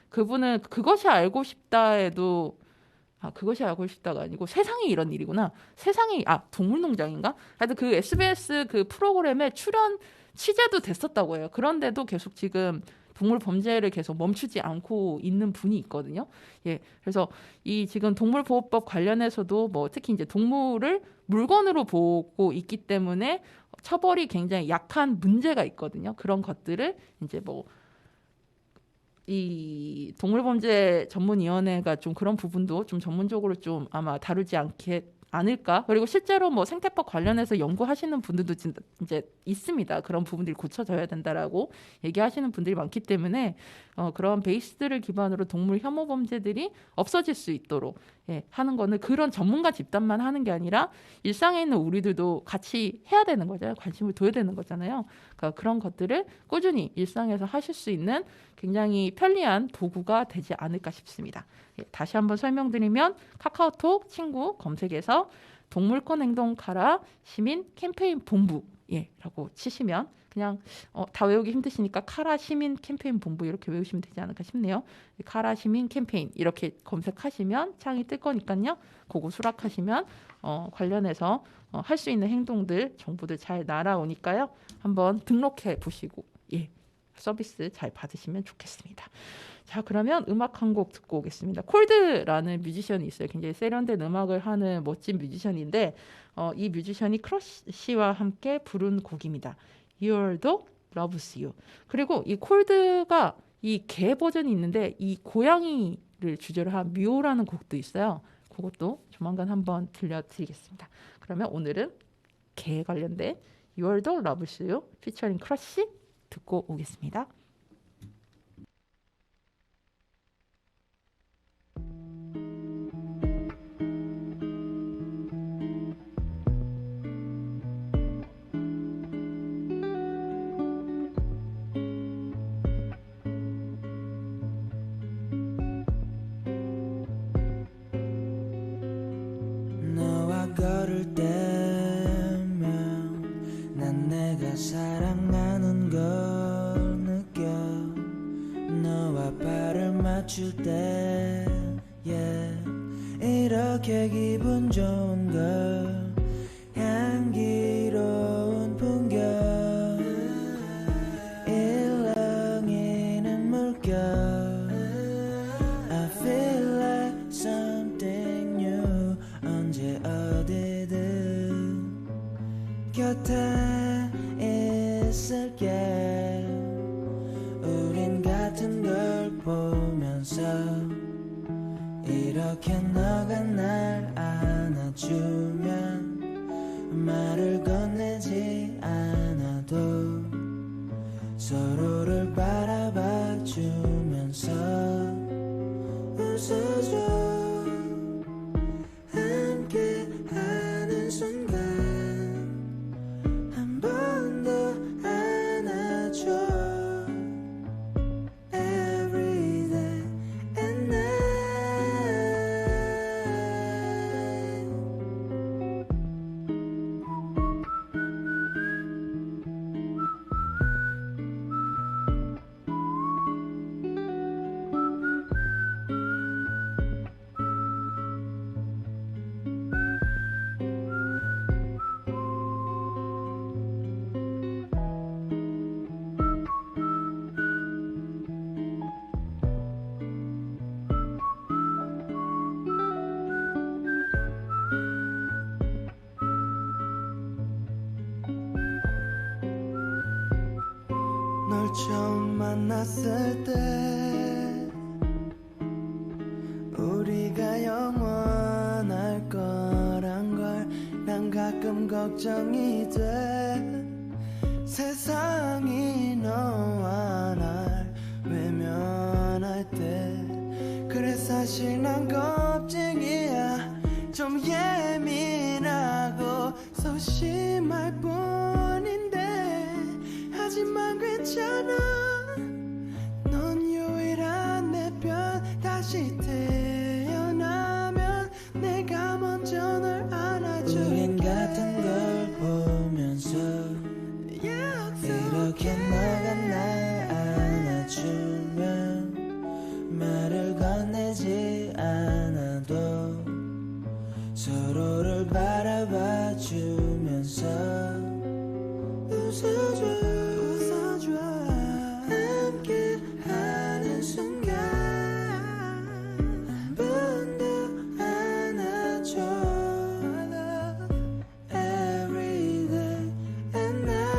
그분은 그것이 알고 싶다에도 그것이 알고 싶다가 아니고 세상에 이런 일이구나. 세상에 동물농장인가? 하여튼 그 SBS 그 프로그램에 출연 취재도 됐었다고 해요. 그런데도 계속 지금 동물 범죄를 계속 멈추지 않고 있는 분이 있거든요. 예, 그래서 이 지금 동물보호법 관련해서도 뭐 특히 이제 동물을 물건으로 보고 있기 때문에 처벌이 굉장히 약한 문제가 있거든요. 그런 것들을 이제 뭐 이 동물범죄 전문위원회가 좀 그런 부분도 좀 전문적으로 좀 아마 다루지 않을까. 그리고 실제로 뭐 생태법 관련해서 연구하시는 분들도 이제 있습니다. 그런 부분들이 고쳐져야 된다라고 얘기하시는 분들이 많기 때문에 그런 베이스들을 기반으로 동물 혐오 범죄들이 없어질 수 있도록 하는 거는 그런 전문가 집단만 하는 게 아니라 일상에 있는 우리들도 같이 해야 되는 거잖아요. 관심을 둬야 되는 거잖아요. 그러니까 그런 것들을 꾸준히 일상에서 하실 수 있는 굉장히 편리한 도구가 되지 않을까 싶습니다. 다시 한번 설명드리면 카카오톡 친구 검색에서 동물권 행동 카라 시민 캠페인 본부 라고 치시면 그냥 다 외우기 힘드시니까 카라 시민 캠페인 본부 이렇게 외우시면 되지 않을까 싶네요. 카라 시민 캠페인 이렇게 검색하시면 창이 뜰 거니까요. 그거 수락하시면 관련해서 할 수 있는 행동들 정보들 잘 날아오니까요. 한번 등록해 보시고 서비스 잘 받으시면 좋겠습니다. 자, 그러면 음악 한 곡 듣고 오겠습니다. 콜드라는 뮤지션이 있어요. 굉장히 세련된 음악을 하는 멋진 뮤지션인데 이 뮤지션이 크러쉬와 함께 부른 곡입니다. Your Dog Loves You. 그리고 이 콜드가 이 개 버전이 있는데 이 고양이를 주제로 한 뮤라는 곡도 있어요. 그것도 조만간 한번 들려드리겠습니다. 그러면 오늘은 개 관련된 Your Dog Loves You 피처링 크러쉬 듣고 오겠습니다. 너와 걸을 때면 난 내가 사랑하는 걸 느껴. 너와 발을 맞출 때 이렇게 기분 좋은 걸. 향기로운 풍경 일렁이는 물결. I feel like something new. 언제 어디든 곁에 있을게. 우린 같은 걸 보면서 이렇게 너가 날 안아주면 말을 건네지 않아도 서로를 바라봐 주면서 웃어줘. 함께 하는 순간 한 번 더 안아줘. Every day and night. 널 처음 만났을 때 우리가 영원할 거란 걸 난 가끔 걱정이 돼. 세상이 너와 날 외면할 때. 그래 사실 난 겁쟁이야. 좀 예민하고 소심할 뿐인데 하지만 괜찮아. 넌 유일한 내 편. 다시 태어나면 내가 먼저 널 안아줘. 우린 같은 걸 보면서 이렇게 너가 날 안아주면 말을 건네지 않아도 서로를 바라봐 주면서 웃어줘. 함께 하는 순간 한 번 더 안아줘. Every day and night.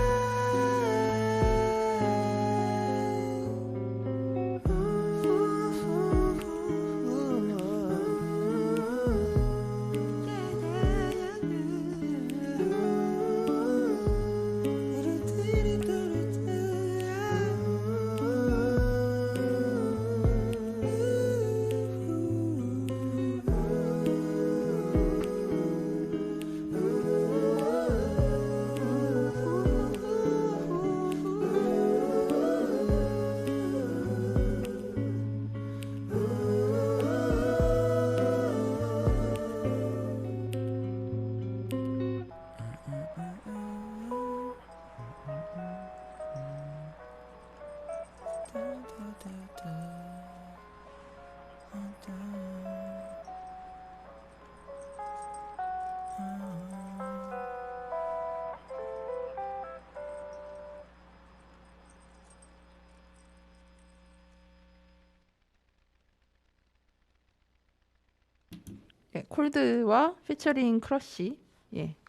콜드와 피처링 크러쉬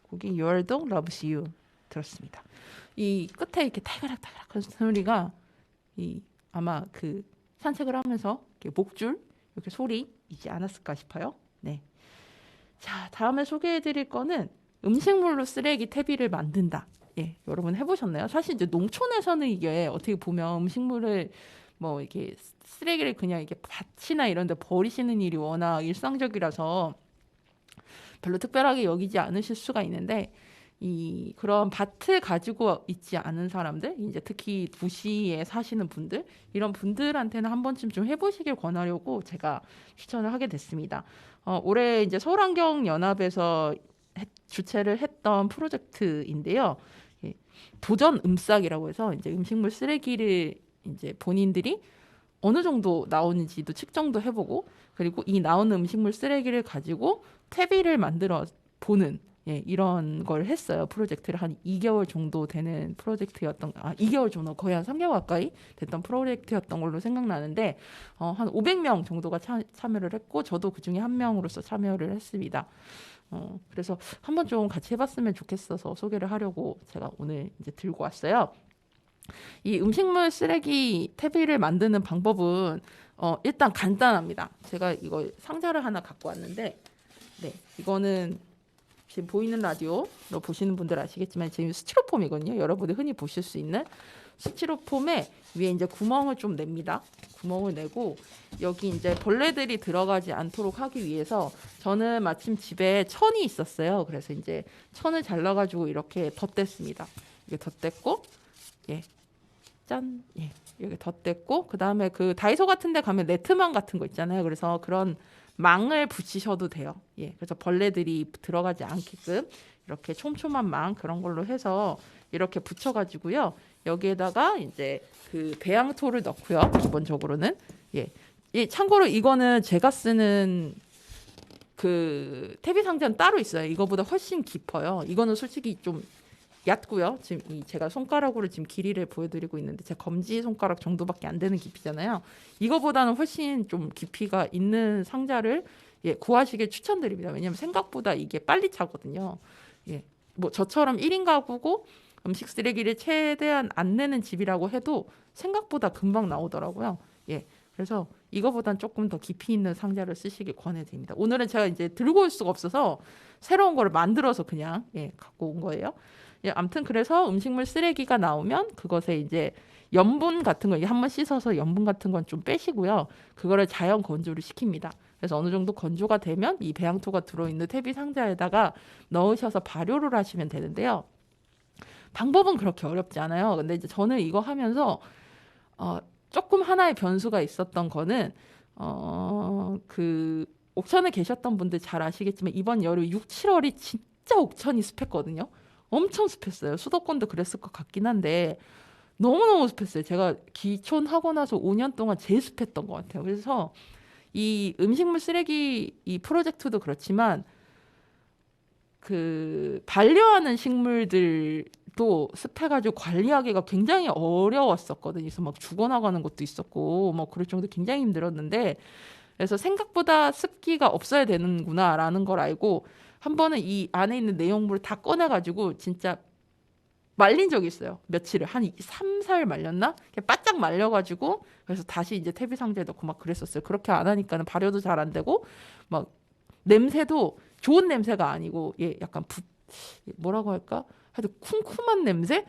곡이 Your Dog Loves You 들었습니다. 이 끝에 이렇게 탈가락탈가락 하는 소리가 아마 그 산책을 하면서 이렇게 목줄 이렇게 소리이지 않았을까 싶어요. 네. 자, 다음에 소개해드릴 거는 음식물로 쓰레기 퇴비를 만든다. 여러분 해보셨나요? 사실 이제 농촌에서는 이게 어떻게 보면 음식물을 뭐 이렇게 쓰레기를 그냥 이렇게 밭이나 이런 데 버리시는 일이 워낙 일상적이라서 별로 특별하게 여기지 않으실 수가 있는데 그런 밭을 가지고 있지 않은 사람들, 이제 특히 도시에 사시는 분들, 이런 분들한테는 한 번쯤 좀 해보시길 권하려고 제가 추천을 하게 됐습니다. 올해 이제 서울환경연합에서 주최를 했던 프로젝트인데요. 도전 음싹이라고 해서 이제 음식물 쓰레기를 이제 본인들이 어느 정도 나오는지도 측정도 해보고, 그리고 이 나오는 음식물 쓰레기를 가지고 퇴비를 만들어 보는 이런 걸 했어요. 프로젝트를 한 2개월 정도 되는 프로젝트였던, 2개월 정도, 거의 한 3개월 가까이 됐던 프로젝트였던 걸로 생각나는데, 한 500명 정도가 참여를 했고, 저도 그 중에 한 명으로서 참여를 했습니다. 그래서 한번 좀 같이 해봤으면 좋겠어서 소개를 하려고 제가 오늘 이제 들고 왔어요. 이 음식물 쓰레기 퇴비를 만드는 방법은 일단 간단합니다. 제가 이거 상자를 하나 갖고 왔는데, 이거는 지금 보이는 라디오로 보시는 분들 아시겠지만 지금 스티로폼이거든요. 여러분들 흔히 보실 수 있는 스티로폼에 위에 이제 구멍을 좀 냅니다. 구멍을 내고 여기 이제 벌레들이 들어가지 않도록 하기 위해서 저는 마침 집에 천이 있었어요. 그래서 이제 천을 잘라가지고 이렇게 덧댔습니다. 이게 덧댔고, 짠, 여기 덧댔고, 그 다음에 그 다이소 같은 데 가면 네트망 같은 거 있잖아요. 그래서 그런 망을 붙이셔도 돼요. 그래서 벌레들이 들어가지 않게끔 이렇게 촘촘한 망 그런 걸로 해서 이렇게 붙여가지고요. 여기에다가 이제 그 배양토를 넣고요. 기본적으로는 참고로 이거는 제가 쓰는 그 퇴비 상자는 따로 있어요. 이거보다 훨씬 깊어요. 이거는 솔직히 좀 얕고요. 지금 제가 손가락으로 지금 길이를 보여드리고 있는데 제 검지 손가락 정도밖에 안 되는 깊이잖아요. 이거보다는 훨씬 좀 깊이가 있는 상자를 구하시길 추천드립니다. 왜냐하면 생각보다 이게 빨리 차거든요. 뭐 저처럼 1인 가구고 음식 쓰레기를 최대한 안 내는 집이라고 해도 생각보다 금방 나오더라고요. 그래서 이거보단 조금 더 깊이 있는 상자를 쓰시길 권해드립니다. 오늘은 제가 이제 들고 올 수가 없어서 새로운 거를 만들어서 그냥 갖고 온 거예요. 아무튼 그래서 음식물 쓰레기가 나오면 그것에 이제 염분 같은 거 한번 씻어서 염분 같은 건 좀 빼시고요. 그거를 자연 건조를 시킵니다. 그래서 어느 정도 건조가 되면 이 배양토가 들어있는 퇴비 상자에다가 넣으셔서 발효를 하시면 되는데요. 방법은 그렇게 어렵지 않아요. 근데 이제 저는 이거 하면서 조금 하나의 변수가 있었던 거는 그 옥천에 계셨던 분들 잘 아시겠지만 이번 여름 6, 7월이 진짜 옥천이 습했거든요. 엄청 습했어요. 수도권도 그랬을 것 같긴 한데 너무너무 습했어요. 제가 기촌하고 나서 5년 동안 제일 습했던 것 같아요. 그래서 이 음식물 쓰레기 이 프로젝트도 그렇지만 그 반려하는 식물들도 습해가지고 관리하기가 굉장히 어려웠었거든요. 그래서 막 죽어나가는 것도 있었고 뭐 그럴 정도 굉장히 힘들었는데, 그래서 생각보다 습기가 없어야 되는구나라는 걸 알고 한 번은 이 안에 있는 내용물을 다 꺼내가지고 진짜 말린 적이 있어요. 며칠을 한 3, 4일 말렸나? 바짝 말려가지고 그래서 다시 이제 퇴비 상자에 넣고 막 그랬었어요. 그렇게 안 하니까는 발효도 잘 안 되고 막 냄새도 좋은 냄새가 아니고 약간 뭐라고 할까? 하여튼 쿰쿰한 냄새?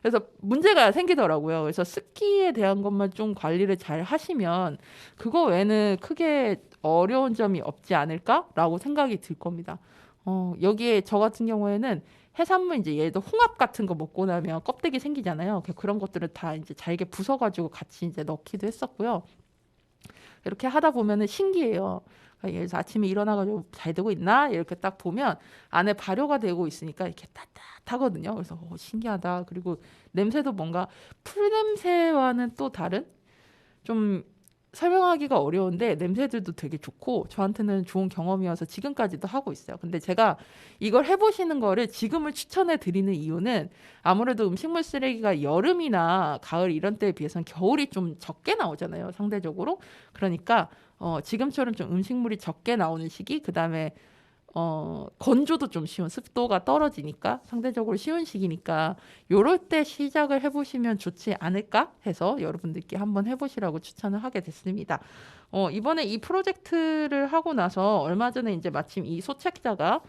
그래서 문제가 생기더라고요. 그래서 습기에 대한 것만 좀 관리를 잘 하시면 그거 외에는 크게 어려운 점이 없지 않을까라고 생각이 들 겁니다. 여기에 저 같은 경우에는 해산물 이제 예를 들어 홍합 같은 거 먹고 나면 껍데기 생기잖아요. 그런 것들을 다 이제 잘게 부숴가지고 같이 이제 넣기도 했었고요. 이렇게 하다 보면은 신기해요. 그래서 아침에 일어나가지고 잘 되고 있나 이렇게 딱 보면 안에 발효가 되고 있으니까 이렇게 따뜻하거든요. 그래서 신기하다. 그리고 냄새도 뭔가 풀 냄새와는 또 다른 좀 설명하기가 어려운데 냄새들도 되게 좋고 저한테는 좋은 경험이어서 지금까지도 하고 있어요. 근데 제가 이걸 해보시는 거를 지금을 추천해 드리는 이유는 아무래도 음식물 쓰레기가 여름이나 가을 이런 때에 비해서는 겨울이 좀 적게 나오잖아요. 상대적으로. 그러니까 지금처럼 좀 음식물이 적게 나오는 시기, 그다음에 건조도 좀 쉬운, 습도가 떨어지니까 상대적으로 쉬운 시기니까 요럴 때 시작을 해보시면 좋지 않을까 해서 여러분들께 한번 해보시라고 추천을 하게 됐습니다. 이번에 이 프로젝트를 하고 나서 얼마 전에 이제 마침 이 소책자가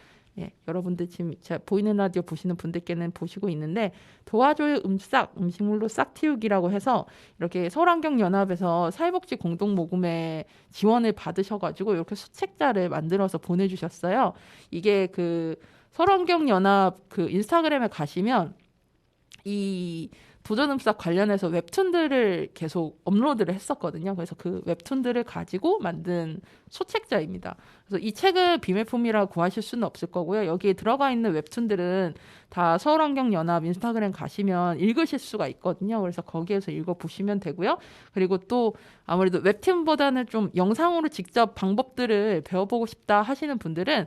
여러분들 지금 제가 보이는 라디오 보시는 분들께는 보시고 있는데 도와줘요 음식물로 싹 틔우기라고 해서 이렇게 서울환경연합에서 사회복지 공동모금에 지원을 받으셔가지고 이렇게 소책자를 만들어서 보내주셨어요. 이게 그 서울환경연합 그 인스타그램에 가시면 이 도전음악 관련해서 웹툰들을 계속 업로드를 했었거든요. 그래서 그 웹툰들을 가지고 만든 소책자입니다. 그래서 이 책을 비매품이라 구하실 수는 없을 거고요. 여기에 들어가 있는 웹툰들은 다 서울환경연합 인스타그램 가시면 읽으실 수가 있거든요. 그래서 거기에서 읽어보시면 되고요. 그리고 또 아무래도 웹툰보다는 좀 영상으로 직접 방법들을 배워보고 싶다 하시는 분들은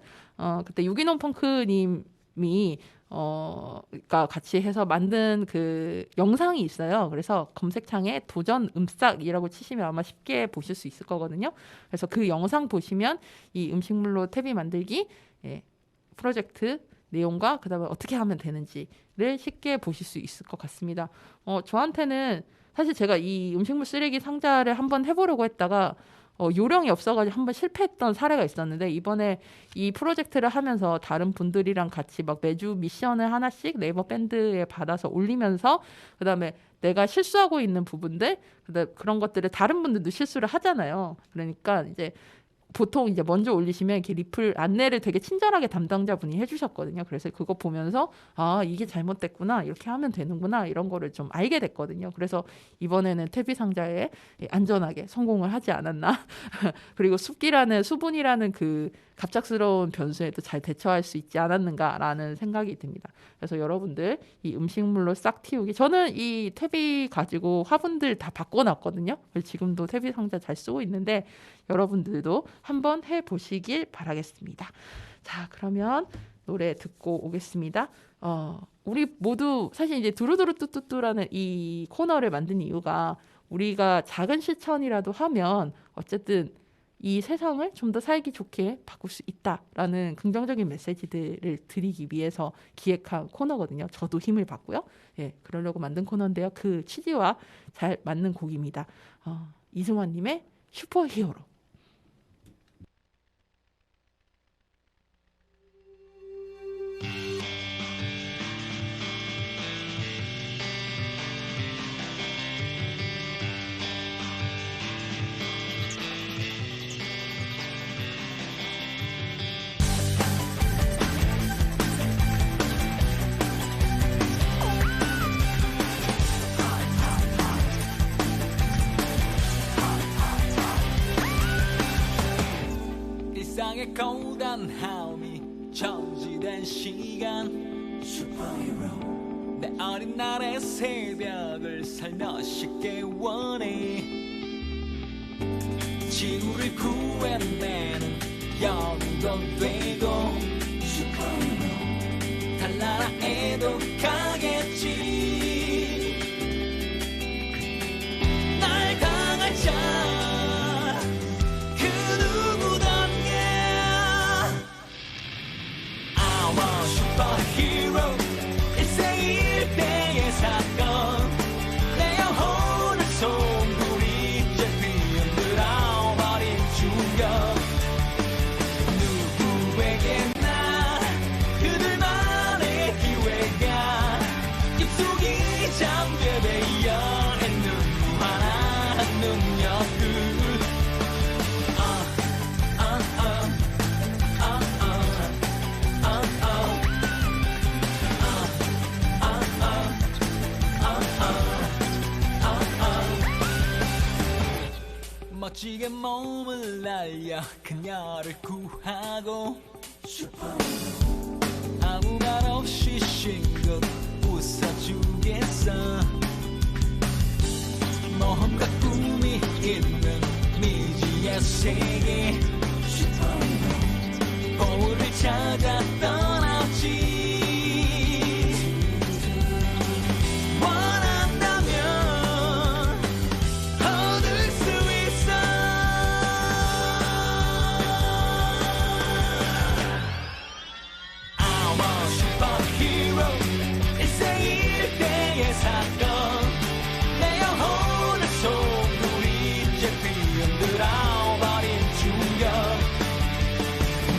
그때 유기농 펑크님이 그러니까 같이 해서 만든 그 영상이 있어요. 그래서 검색창에 도전 음싹이라고 치시면 아마 쉽게 보실 수 있을 거거든요. 그래서 그 영상 보시면 이 음식물로 퇴비 만들기 프로젝트 내용과 그다음에 어떻게 하면 되는지를 쉽게 보실 수 있을 것 같습니다. 저한테는 사실 제가 이 음식물 쓰레기 상자를 한번 해보려고 했다가 요령이 없어가지고 한번 실패했던 사례가 있었는데 이번에 이 프로젝트를 하면서 다른 분들이랑 같이 막 매주 미션을 하나씩 네이버 밴드에 받아서 올리면서 그다음에 내가 실수하고 있는 부분들 그런 것들을 다른 분들도 실수를 하잖아요. 그러니까 이제 보통 이제 먼저 올리시면 이렇게 리플 안내를 되게 친절하게 담당자분이 해주셨거든요. 그래서 그거 보면서 이게 잘못됐구나, 이렇게 하면 되는구나, 이런 거를 좀 알게 됐거든요. 그래서 이번에는 퇴비 상자에 안전하게 성공을 하지 않았나. 그리고 수분이라는 그 갑작스러운 변수에도 잘 대처할 수 있지 않았는가라는 생각이 듭니다. 그래서 여러분들 이 음식물로 싹 틔우기, 저는 이 퇴비 가지고 화분들 다 바꿔놨거든요. 그래서 지금도 퇴비 상자 잘 쓰고 있는데 여러분들도 한번 해보시길 바라겠습니다. 자, 그러면 노래 듣고 오겠습니다. 우리 모두 사실 이제 두루두루 뚜뚜뚜라는 이 코너를 만든 이유가 우리가 작은 실천이라도 하면 어쨌든 이 세상을 좀 더 살기 좋게 바꿀 수 있다라는 긍정적인 메시지들을 드리기 위해서 기획한 코너거든요. 저도 힘을 받고요. 그러려고 만든 코너인데요. 그 취지와 잘 맞는 곡입니다. 이승환님의 슈퍼히어로. 일상의 고단함이 정지된 시간 슈퍼히어로 내 어린 날의 새벽을 살며시 깨워내 지구를 구해내는 영웅도 되고 슈퍼히어로 달나라에도 가겠지 날 강할 자 슈퍼히어로 일생일대의 사건 내 영혼을 송두리째 뒤흔들어버린 충격 누구에게나 그들만의 기회가 입속이 잠재되어 있는 무한한 능력들 멋지게 몸을 날려 그녀를 구하고 아무 말 없이 실컷 웃어주겠어 모험가 꿈이 있는 위에서 세계 거울을 찾아 떠났지. 원한다면 얻을 수 있어. I'm a superhero. 일생 일대의 사건 내 영혼을 송두리 제피 흔들어버린 충격.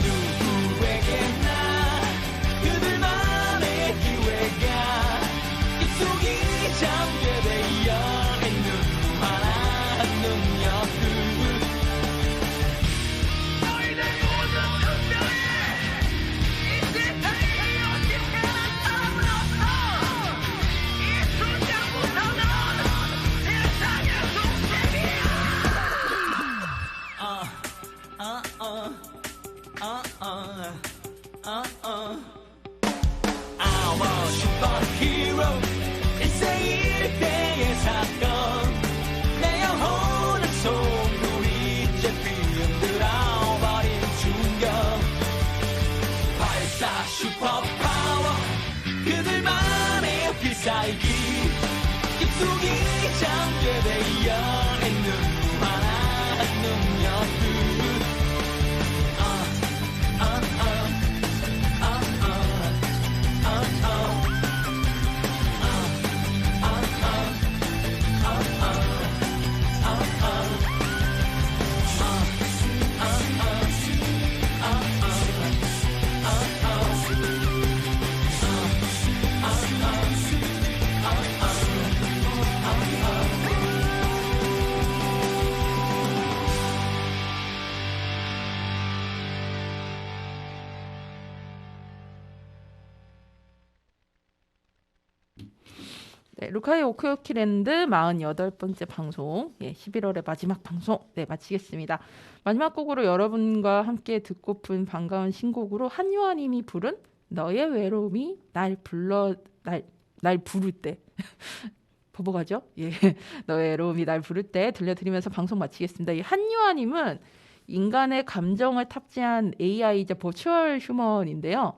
누구에게나 그들만의 기회가 입속이 잠겨되어 있는 무한한 능력들. 너희들이 모두 분명해. 이 세상에 어딘가는 답은 없어. 이 숫자부터는 세상의 속셈이야. I'm a superhero. 일생 일대의 사건 내 영혼을 송두리 제피 흔들어버린 충격. 발사 슈퍼파워 그들만의 필살기 입속이 잠겨되어 있는 무한한 능력들. 네, 루카의 오크요키랜드 48번째 방송, 11월의 마지막 방송 마치겠습니다. 마지막 곡으로 여러분과 함께 듣고픈 반가운 신곡으로 한유아님이 부른 너의 외로움이 날 부를 때 버벅하죠? 너의 외로움이 날 부를 때 들려드리면서 방송 마치겠습니다. 이 한유아님은 인간의 감정을 탑재한 AI이자 버추얼 휴먼인데요.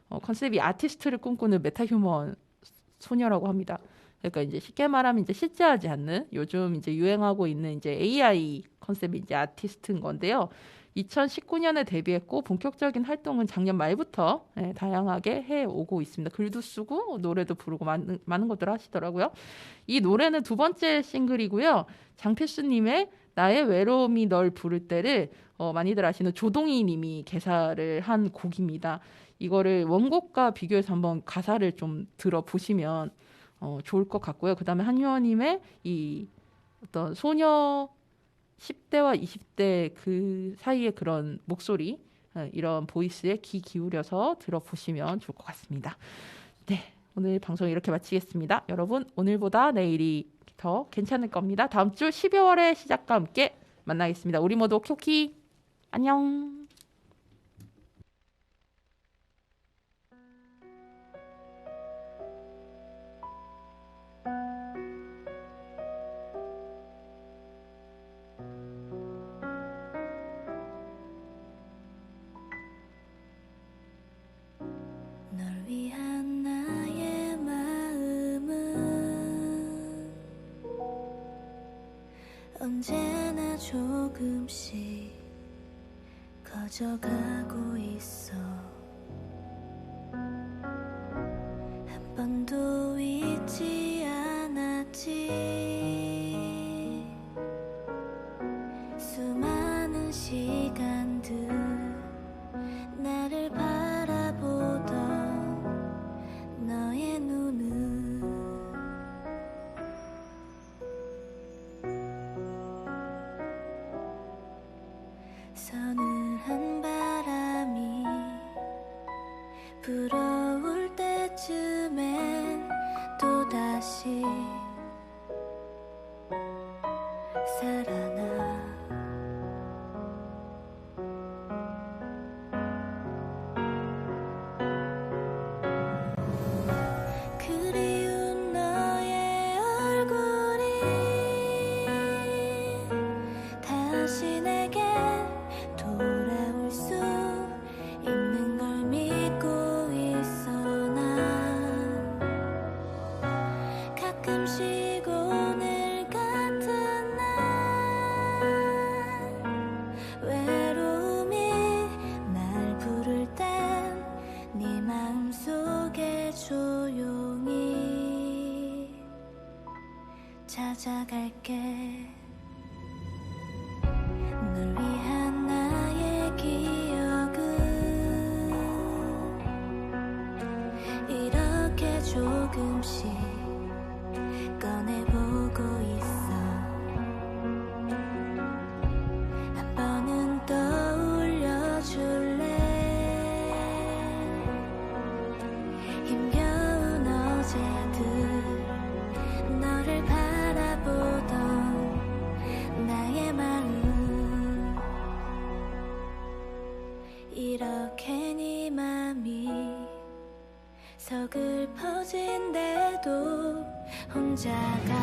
컨셉이 아티스트를 꿈꾸는 메타 휴먼 소녀라고 합니다. 그러니까 이제 쉽게 말하면 이제 실제하지 않는 요즘 이제 유행하고 있는 이제 AI 컨셉이 이제 아티스트인 건데요. 2019년에 데뷔했고 본격적인 활동은 작년 말부터 다양하게 해오고 있습니다. 글도 쓰고 노래도 부르고 많은 것들을 하시더라고요. 이 노래는 두 번째 싱글이고요. 장필수님의 나의 외로움이 널 부를 때를 많이들 아시는 조동희 님이 개사를 한 곡입니다. 이거를 원곡과 비교해서 한번 가사를 좀 들어보시면 좋을 것 같고요. 그 다음에 한유아님의 이 어떤 소녀 10대와 20대 그 사이의 그런 목소리, 이런 보이스에 귀 기울여서 들어보시면 좋을 것 같습니다. 네, 오늘 방송 이렇게 마치겠습니다. 여러분, 오늘보다 내일이 더 괜찮을 겁니다. 다음 주 12월의 시작과 함께 만나겠습니다. 우리 모두 오키오키 안녕. 널 위한 나의 마음은 언제나 조금씩 커져가고 있어. 한 번도 잊지 않았지. 수많은 시간들 나를 바라보던 너의 눈은 서늘한 바람이 불어올 때쯤엔 또다시 살아나. 그리운 너의 얼굴이 다시 내게 조용히 찾아갈게. 널 위한 나의 기억은 이렇게 조금씩 꺼내보고 있어. 한 번은 떠올려줄래? 힘겨운 어제들 너를 바라보던 나의 마음, 이렇게 네 맘이 서글퍼진데도 혼자가